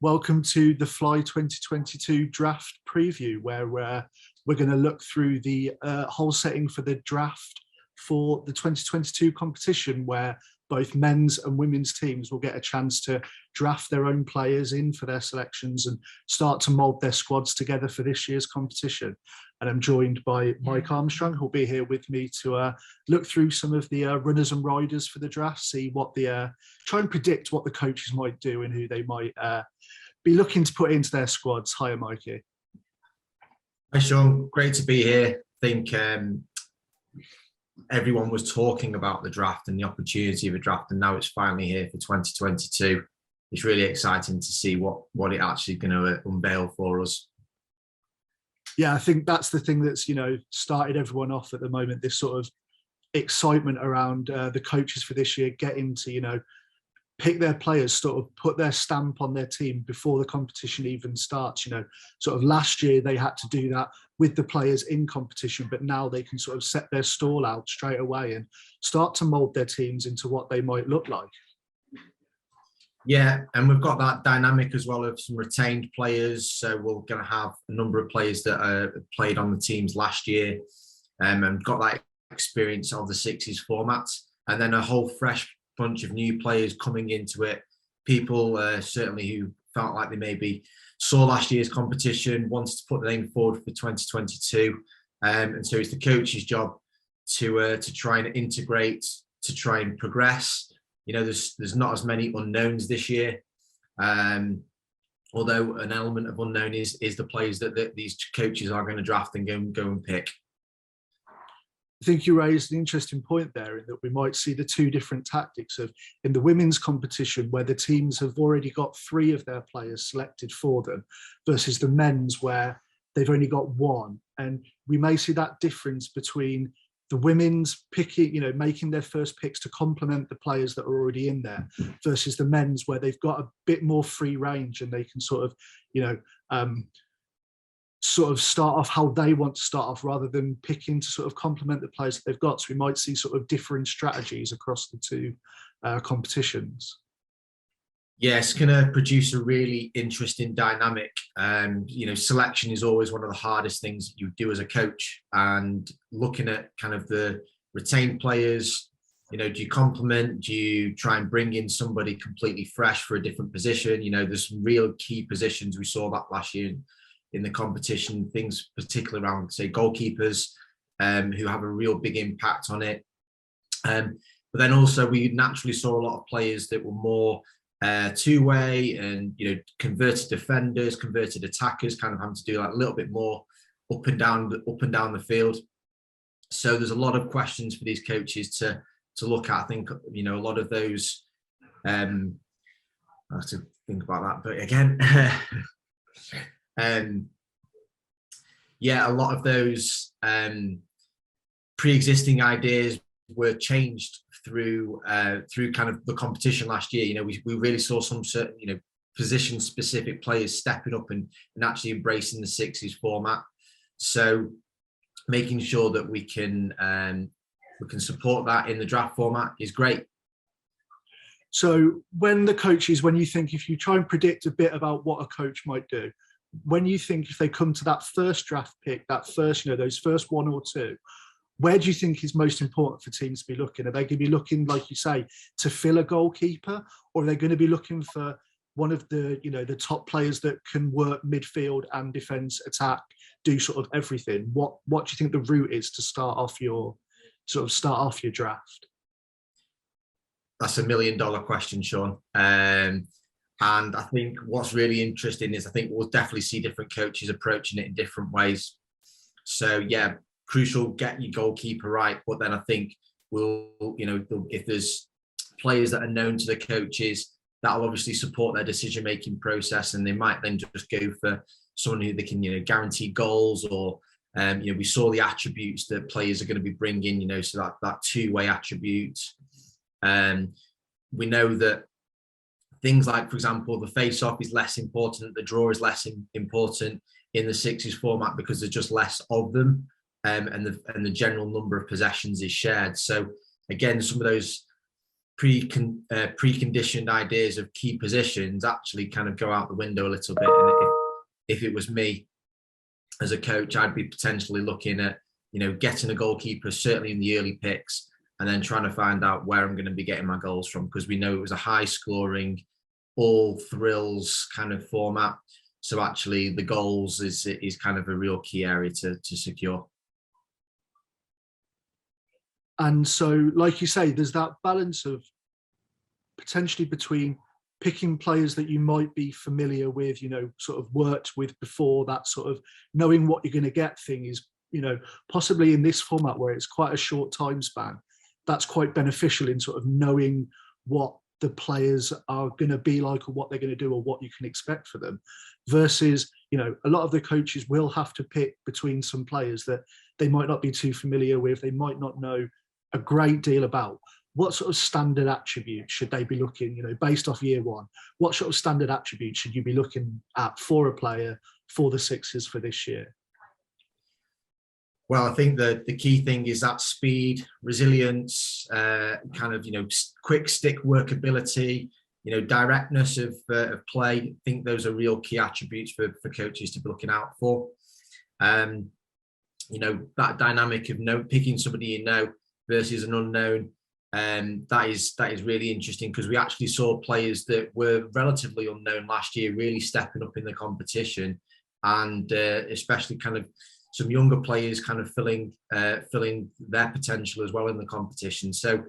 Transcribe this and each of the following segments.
Welcome to the Fly 2022 draft preview, where we're going to look through the whole setting for the draft for the 2022 competition, where both men's and women's teams will get a chance to draft their own players in for their selections and start to mould their squads together for this year's competition. And I'm joined by Mike Armstrong, who'll be here with me to look through some of the runners and riders for the draft, see what try and predict what the coaches might do and who they might be looking to put into their squads. Hiya, Mikey. Hi, Sean. Great to be here. I think everyone was talking about the draft and the opportunity of a draft, and now it's finally here for 2022. It's really exciting to see what it actually going to unveil for us. Yeah, I think that's the thing that's, started everyone off at the moment, this sort of excitement around the coaches for this year getting to, pick their players, sort of put their stamp on their team before the competition even starts. Sort of last year they had to do that with the players in competition, but now they can sort of set their stall out straight away and start to mould their teams into what they might look like. Yeah, and we've got that dynamic as well of some retained players. So we're going to have a number of players that played on the teams last year and got that experience of the Sixes format, and then a whole fresh bunch of new players coming into it. People certainly who felt like they maybe saw last year's competition, wanted to put their name forward for 2022. And so it's the coach's job to try and integrate, to try and progress. There's not as many unknowns this year, although an element of unknown is the players that these coaches are going to draft and go and pick. I think you raised an interesting point there, in that we might see the two different tactics of in the women's competition, where the teams have already got 3 of their players selected for them, versus the men's where they've only got 1. And we may see that difference between the women's picking, making their first picks to complement the players that are already in there, versus the men's where they've got a bit more free range and they can sort of start off how they want to start off, rather than picking to sort of complement the players that they've got. So we might see sort of different strategies across the two competitions. Yeah, it's going to produce a really interesting dynamic. Selection is always one of the hardest things you do as a coach, and looking at kind of the retained players, do you complement? Do you try and bring in somebody completely fresh for a different position? There's some real key positions. We saw that last year in the competition, things particularly around, say, goalkeepers, who have a real big impact on it. But then also we naturally saw a lot of players that were more two-way and converted defenders, converted attackers, kind of having to do like a little bit more up and down the field. So there's a lot of questions for these coaches to look at. I think a lot of those. I have to think about that, but again. A lot of those pre-existing ideas were changed through kind of the competition last year. We really saw some certain position-specific players stepping up and actually embracing the Sixes format. So making sure that we can support that in the draft format is great. So when you think, if you try and predict a bit about what a coach might do, when you think if they come to that first draft pick, that first, those first 1 or 2, where do you think is most important for teams to be looking? Are they going to be looking, like you say, to fill a goalkeeper, or are they going to be looking for one of the, the top players that can work midfield and defence, attack, do sort of everything? What do you think the route is to start off your draft? That's $1 million question, Sean. And I think what's really interesting is I think we'll definitely see different coaches approaching it in different ways. So yeah, crucial, get your goalkeeper right. But then I think if there's players that are known to the coaches, that'll obviously support their decision-making process, and they might then just go for someone who they can, guarantee goals, or we saw the attributes that players are going to be bringing, so that two-way attribute. We know that things like, for example, the face-off is less important, the draw is less important in the Sixes format because there's just less of them, and the general number of possessions is shared. So again, some of those preconditioned ideas of key positions actually kind of go out the window a little bit. And if it was me as a coach, I'd be potentially looking at, getting a goalkeeper, certainly in the early picks, and then trying to find out where I'm going to be getting my goals from, because we know it was a high scoring, all thrills kind of format. So actually the goals is kind of a real key area to secure. And so, like you say, there's that balance of potentially between picking players that you might be familiar with, sort of worked with before, that sort of knowing what you're going to get thing is, possibly in this format where it's quite a short time span, that's quite beneficial in sort of knowing what the players are going to be like, or what they're going to do, or what you can expect for them, versus, a lot of the coaches will have to pick between some players that they might not be too familiar with, they might not know a great deal about. What sort of standard attributes should they be looking, based off year one? What sort of standard attributes should you be looking at for a player for the Sixers for this year? Well, I think the key thing is that speed, resilience, kind of, quick stick workability, directness of play. I think those are real key attributes for coaches to be looking out for. That dynamic of picking somebody versus an unknown. That is really interesting, because we actually saw players that were relatively unknown last year really stepping up in the competition, and especially kind of some younger players kind of filling their potential as well in the competition. So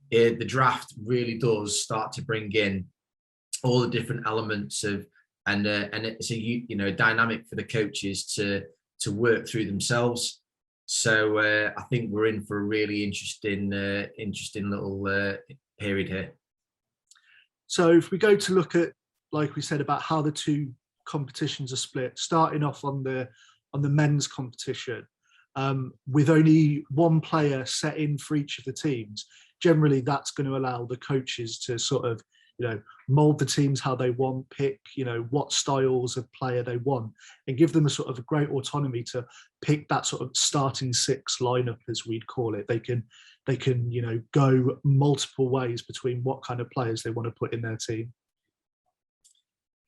the draft really does start to bring in all the different elements of, and it's a dynamic for the coaches to work through themselves. So I think we're in for a really interesting little period here. So if we go to look at, like we said, about how the two competitions are split, starting off on the men's competition, with only one player set in for each of the teams, generally that's going to allow the coaches to sort of, mold the teams how they want, pick, what styles of player they want, and give them a sort of a great autonomy to pick that sort of starting six lineup, as we'd call it. They can, go multiple ways between what kind of players they want to put in their team.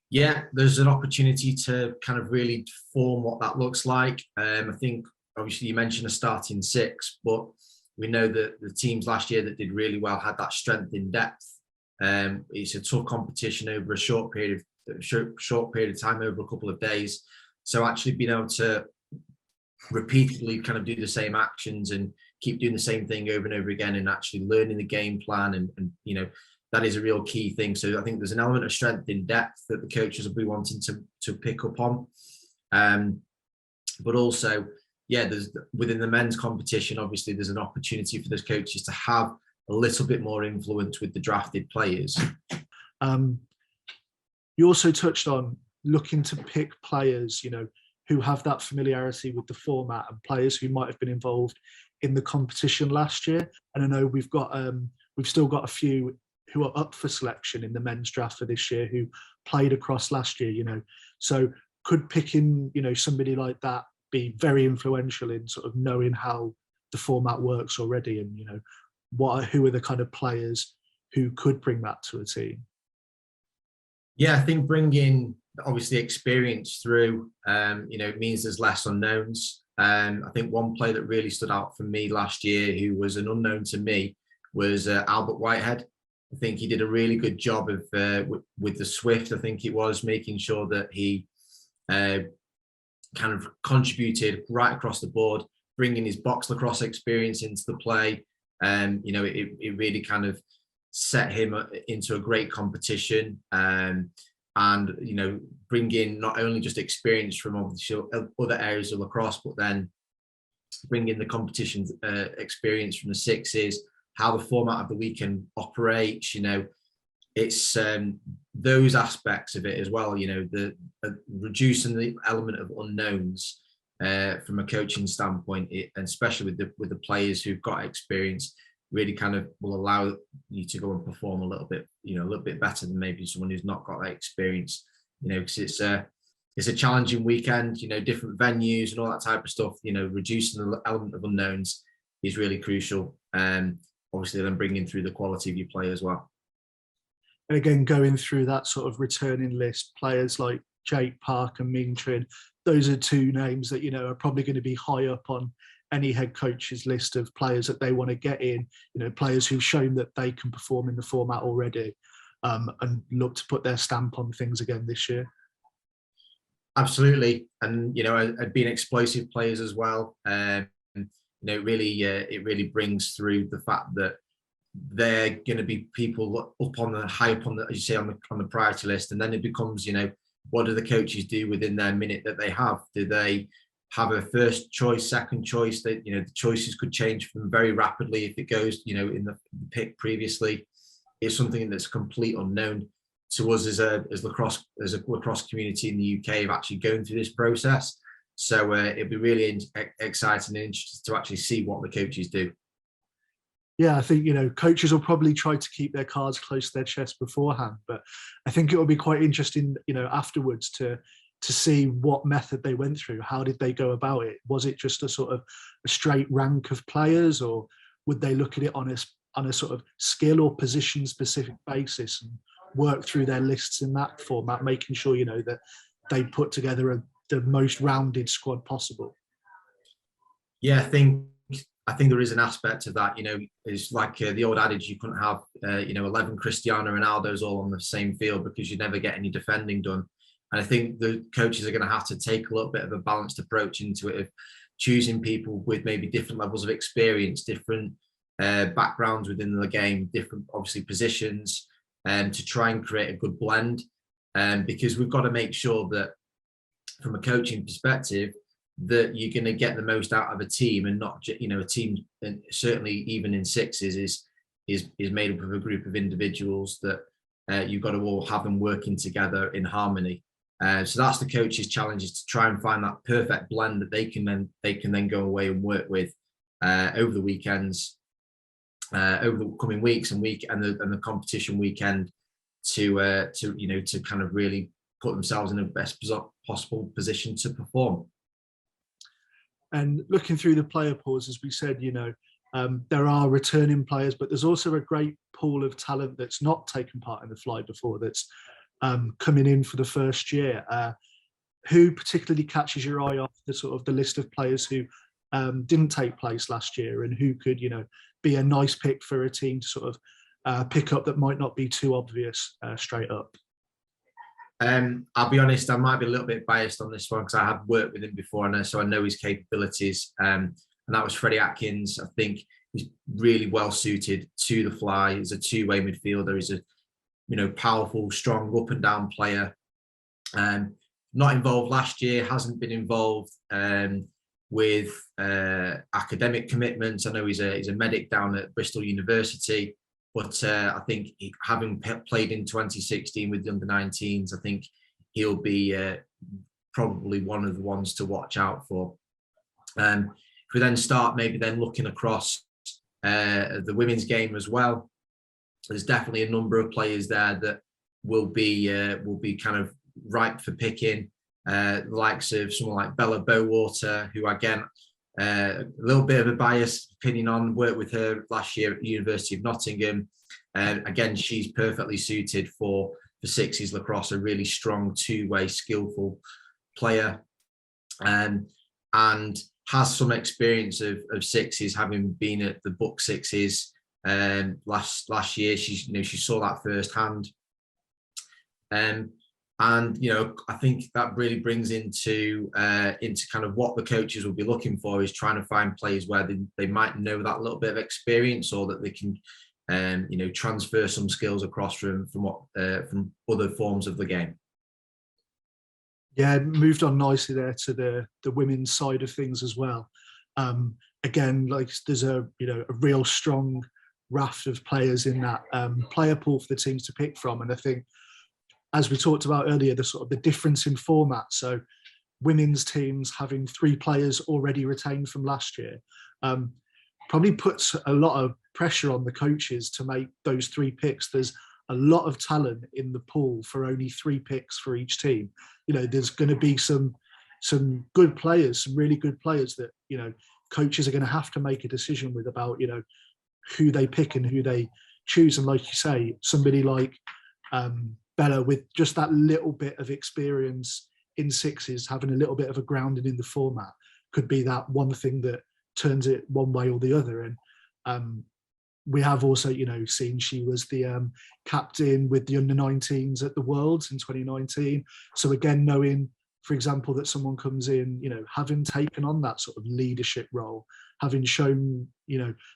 Yeah, there's an opportunity to kind of really form what that looks like. I think obviously you mentioned a starting six, but we know that the teams last year that did really well had that strength in depth. It's a tough competition over a short period of time, over a couple of days. So actually being able to repeatedly kind of do the same actions and keep doing the same thing over and over again, and actually learning the game plan, and that is a real key thing. So I think there's an element of strength in depth that the coaches will be wanting to pick up on. But also, there's within the men's competition, obviously there's an opportunity for those coaches to have a little bit more influence with the drafted players. You also touched on looking to pick players, who have that familiarity with the format, and players who might have been involved in the competition last year. And I know we've still got a few who are up for selection in the men's draft for this year who played across last year, So could picking, somebody like that be very influential in sort of knowing how the format works already, and, who are the kind of players who could bring that to a team? Yeah, I think bringing obviously experience through, it means there's less unknowns. I think one player that really stood out for me last year, who was an unknown to me, was Albert Whitehead. I think he did a really good job of with the Swift. I think it was making sure that he kind of contributed right across the board, bringing his box lacrosse experience into the play. It really kind of set him into a great competition, and bring in not only just experience from obviously other areas of lacrosse, but then bring in the competition experience from the sixes, how the format of the weekend operates. It's those aspects of it as well. The reducing the element of unknowns from a coaching standpoint, and especially with the players who've got experience, really kind of will allow you to go and perform a little bit better than maybe someone who's not got that experience. Because it's a challenging weekend. Different venues and all that type of stuff. Reducing the element of unknowns is really crucial. obviously then bringing through the quality of your play as well. And again, going through that sort of returning list, players like Jake Park and Ming Trin, those are two names that, are probably going to be high up on any head coach's list of players that they want to get in, players who've shown that they can perform in the format already, and look to put their stamp on things again this year. Absolutely. And, being explosive players as well. It really brings through the fact that they're going to be people high up on the, as you say, on the priority list. And then it becomes, what do the coaches do within their minute that they have? Do they have a first choice, second choice? That, the choices could change from very rapidly if it goes, in the pick previously. It's something that's a complete unknown to us as a lacrosse community in the UK of actually going through this process. So it'll be really exciting and interesting to actually see what the coaches do. Yeah, I think, coaches will probably try to keep their cards close to their chest beforehand, but I think it will be quite interesting, afterwards to see what method they went through. How did they go about it? Was it just a sort of a straight rank of players, or would they look at it on a sort of skill or position specific basis and work through their lists in that format, making sure, that they put together the most rounded squad possible? Yeah, I think there is an aspect of that, it's like the old adage, you couldn't have, 11 Cristiano Ronaldos all on the same field because you'd never get any defending done. And I think the coaches are going to have to take a little bit of a balanced approach into it, of choosing people with maybe different levels of experience, different backgrounds within the game, different, obviously, positions, to try and create a good blend. Because we've got to make sure that from a coaching perspective, that you're going to get the most out of a team, and not a team, and certainly even in sixes is made up of a group of individuals that you've got to all have them working together in harmony. So that's the coach's challenge, is to try and find that perfect blend that they can then go away and work with over the weekends, over the coming weeks and the competition weekend, to kind of really put themselves in the best possible position to perform. And looking through the player pools, as we said, there are returning players, but there's also a great pool of talent that's not taken part in the fly before, that's coming in for the first year. Who particularly catches your eye off the sort of the list of players who didn't take place last year, and who could, be a nice pick for a team to sort of pick up, that might not be too obvious straight up? I'll be honest, I might be a little bit biased on this one because I have worked with him before, and so I know his capabilities. And that was Freddie Atkins. I think he's really well suited to the fly. He's a two-way midfielder. He's a powerful, strong, up and down player. Not involved last year. Hasn't been involved with academic commitments. I know he's a medic down at Bristol University. But I think having played in 2016 with the under-19s, I think he'll be probably one of the ones to watch out for. If we then start maybe then looking across the women's game as well, there's definitely a number of players there that will be kind of ripe for picking. The likes of someone like Bella Bowater, who again, a little bit of a biased opinion on, worked with her last year at the University of Nottingham. Again, she's perfectly suited for sixes lacrosse, a really strong two-way skillful player, and has some experience of sixes, having been at the Buck Sixes last year. She saw that firsthand. And I think that really brings into kind of what the coaches will be looking for, is trying to find players where they might know that little bit of experience, or that they can transfer some skills across from other forms of the game. Yeah, moved on nicely there to the women's side of things as well. Again, like, there's a real strong raft of players in that player pool for the teams to pick from, and I think, as we talked about earlier, the difference in format. So women's teams having 3 players already retained from last year probably puts a lot of pressure on the coaches to make those 3 picks. There's a lot of talent in the pool for only 3 picks for each team. There's going to be some good players, some really good players that, coaches are going to have to make a decision with about, who they pick and who they choose. And like you say, somebody like Bella, with just that little bit of experience in sixes, having a little bit of a grounding in the format, could be that one thing that turns it one way or the other. And we have also, seen she was the captain with the under-19s at the Worlds in 2019. So again, knowing, for example, that someone comes in, having taken on that sort of leadership role, having shown,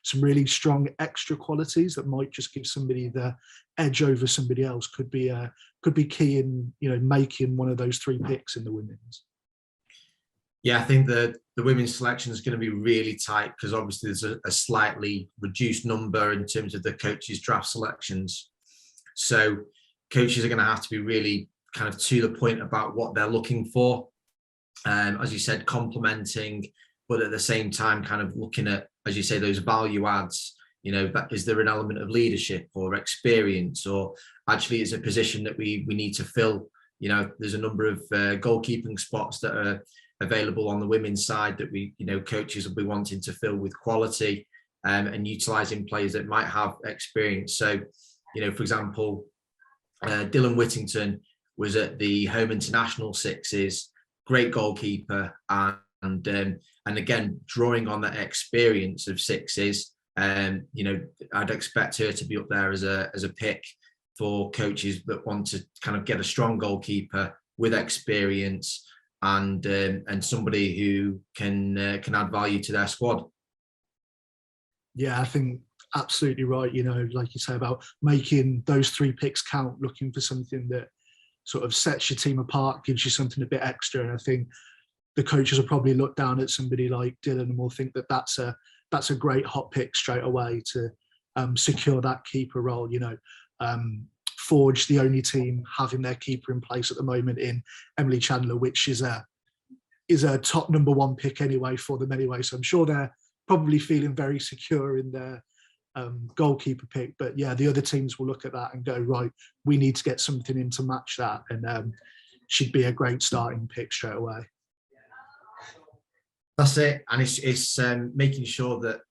some really strong extra qualities that might just give somebody the edge over somebody else, could be key in, making one of those 3 picks in the women's. Yeah, I think the women's selection is going to be really tight because obviously there's a slightly reduced number in terms of the coaches' draft selections. So coaches are going to have to be really kind of to the point about what they're looking for. As you said, complementing, but at the same time kind of looking at, as you say, those value adds. Is there an element of leadership or experience, or actually is a position that we need to fill? There's a number of goalkeeping spots that are available on the women's side that we, coaches will be wanting to fill with quality, and utilising players that might have experience. So, for example, Dylan Whittington was at the home international sixes, great goalkeeper, and again, drawing on that experience of sixes, I'd expect her to be up there as a pick for coaches that want to kind of get a strong goalkeeper with experience and somebody who can add value to their squad. Yeah, I think absolutely right. Like you say about making those 3 picks count, looking for something that sort of sets your team apart, gives you something a bit extra. And I think the coaches will probably look down at somebody like Dylan and will think that that's a great hot pick straight away to secure that keeper role. Forge, the only team having their keeper in place at the moment in Emily Chandler, which is a top number 1 pick anyway for them anyway. So I'm sure they're probably feeling very secure in their goalkeeper pick. But yeah, the other teams will look at that and go, right, we need to get something in to match that. And she'd be a great starting pick straight away. That's it. And it's making sure that,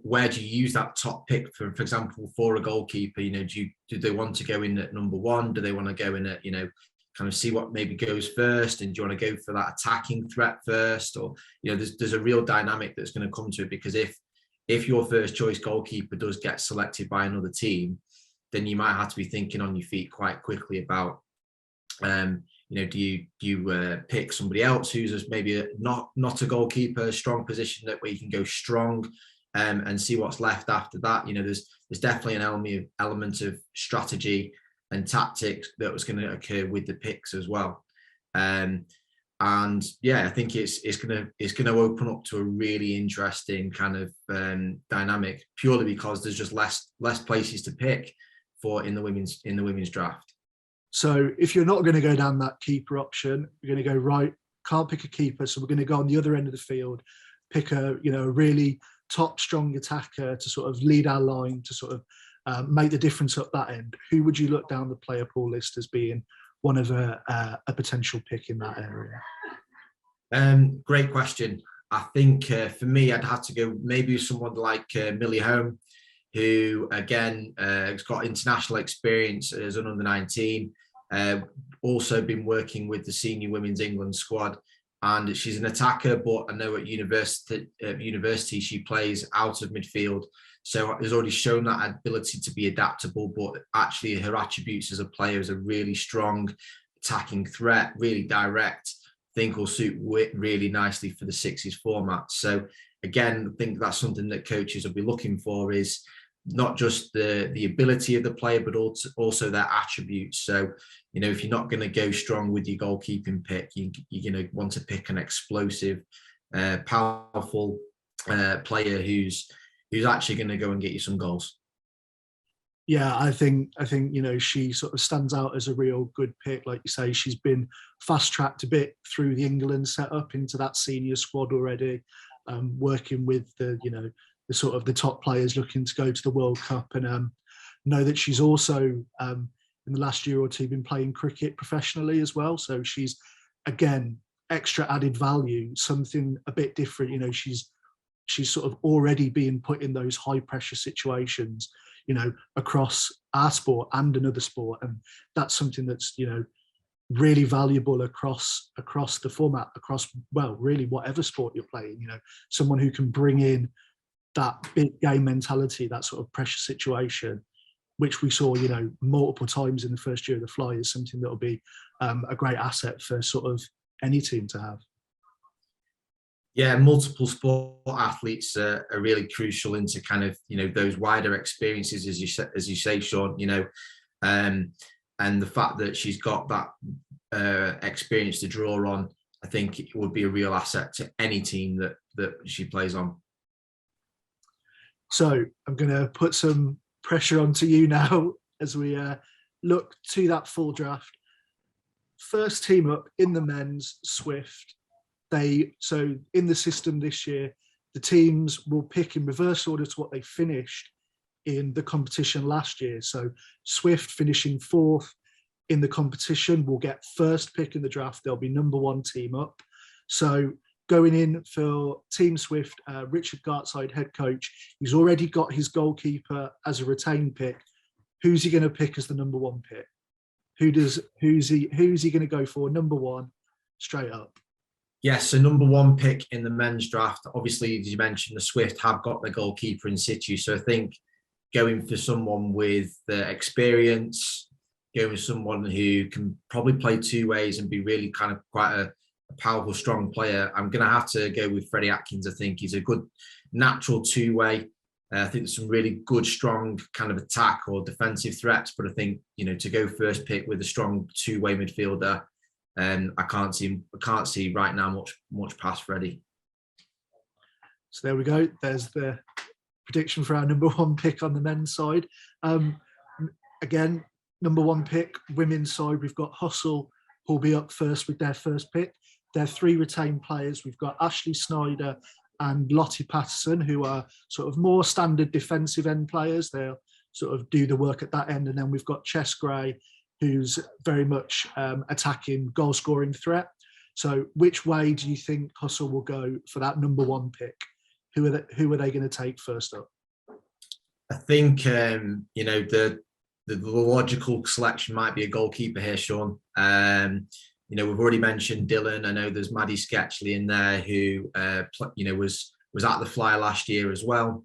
where do you use that top pick for example, for a goalkeeper? Do they want to go in at number 1? Do they want to go in at, kind of see what maybe goes first? And do you want to go for that attacking threat first? Or, there's a real dynamic that's going to come to it, because if your first choice goalkeeper does get selected by another team, then you might have to be thinking on your feet quite quickly about, do you pick somebody else who's maybe not a goalkeeper, a strong position where you can go strong, and see what's left after that. There's definitely an element of strategy and tactics that was going to occur with the picks as well. And yeah, I think it's going to open up to a really interesting kind of dynamic, purely because there's just less places to pick for in the women's draft. So if you're not going to go down that keeper option, you're going to go, right, can't pick a keeper, so we're going to go on the other end of the field, pick a really top strong attacker to sort of lead our line, to sort of make the difference up that end. Who would you look down the player pool list as being one of a potential pick in that area? Great question. I think for me, I'd have to go maybe someone like Millie Holm, who again has got international experience as an under-19, also been working with the senior women's England squad, and she's an attacker, but I know at university she plays out of midfield, so has already shown that ability to be adaptable, but actually her attributes as a player is a really strong attacking threat, really direct. I think will suit really nicely for the sixes format. So again, I think that's something that coaches will be looking for, is not just the ability of the player, but also their attributes. So, if you're not going to go strong with your goalkeeping pick, you're going to want to pick an explosive, powerful player who's actually going to go and get you some goals. Yeah, I think she sort of stands out as a real good pick. Like you say, she's been fast-tracked a bit through the England setup into that senior squad already, working with the sort of the top players looking to go to the World Cup, and know that she's also in the last year or two been playing cricket professionally as well. So she's, again, extra added value, something a bit different. She's she's sort of already being put in those high pressure situations, you know, across our sport and another sport. And that's something that's, you know, really valuable across the format, across, well, really whatever sport you're playing, you know, someone who can bring in that big game mentality, that sort of pressure situation, which we saw, you know, multiple times in the first year of the Fly, is something that will be a great asset for sort of any team to have. Yeah, multiple sport athletes are really crucial into kind of, you know, those wider experiences, as you say, Sean, you know, and the fact that she's got that experience to draw on, I think it would be a real asset to any team that she plays on. So I'm going to put some pressure onto you now as we look to that full draft. First team up in the men's, Swift. So in the system this year, the teams will pick in reverse order to what they finished in the competition last year. So Swift finishing 4th in the competition will get first pick in the draft. They'll be number 1 team up. So going in for Team Swift, Richard Gartside, head coach, he's already got his goalkeeper as a retained pick. Who's he going to pick as the number 1 pick? Who's he going to go for? Number 1, straight up. Yes, so number 1 pick in the men's draft. Obviously, as you mentioned, the Swift have got their goalkeeper in situ. So I think going for someone with the experience, going with someone who can probably play 2 ways and be really kind of quite a powerful, strong player, I'm going to have to go with Freddie Atkins. I think he's a good natural 2-way. I think there's some really good, strong kind of attack or defensive threats. But I think, you know, to go first pick with a strong 2-way midfielder, I can't see right now much past Freddie. So there we go. There's the prediction for our number 1 pick on the men's side. Again, number 1 pick, women's side, we've got Hustle, who'll be up first with their first pick. There are 3 retained players. We've got Ashley Snyder and Lottie Patterson, who are sort of more standard defensive end players. They'll sort of do the work at that end. And then we've got Chess Gray, who's very much attacking, goal-scoring threat. So which way do you think Hustle will go for that number 1 pick? Who are they going to take first up? I think, you know, the logical selection might be a goalkeeper here, Sean. You know, we've already mentioned Dylan. I know there's Maddie Sketchley in there who, you know, was at the Fly last year as well.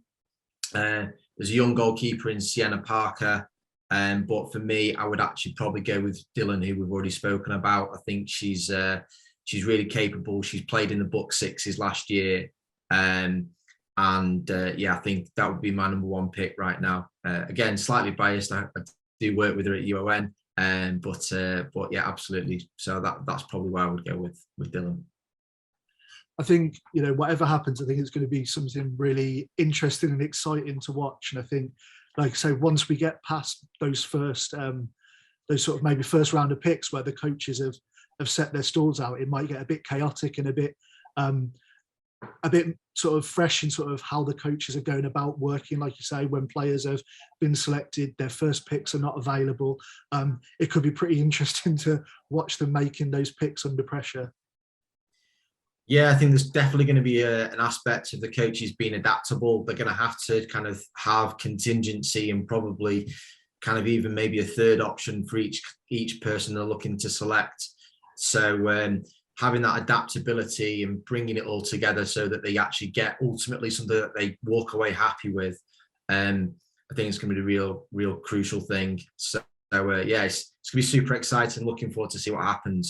There's a young goalkeeper in Sienna Parker. But for me, I would actually probably go with Dylan, who we've already spoken about. I think she's really capable. She's played in the Buck Sixes last year. Yeah, I think that would be my number 1 pick right now. Again, slightly biased. I do work with her at UON. But yeah, absolutely. So that's probably where I would go with Dylan. I think, you know, whatever happens, I think it's going to be something really interesting and exciting to watch. And I think, like I say, once we get past those first, those sort of maybe first round of picks where the coaches have set their stalls out, it might get a bit chaotic and a bit sort of fresh in sort of how the coaches are going about working. Like you say, when players have been selected, their first picks are not available. It could be pretty interesting to watch them making those picks under pressure. Yeah, I think there's definitely going to be an aspect of the coaches being adaptable. They're going to have to kind of have contingency and probably kind of even maybe a third option for each person they're looking to select. So having that adaptability and bringing it all together so that they actually get ultimately something that they walk away happy with, I think it's going to be the real crucial thing. So yeah, it's going to be super exciting. Looking forward to see what happens.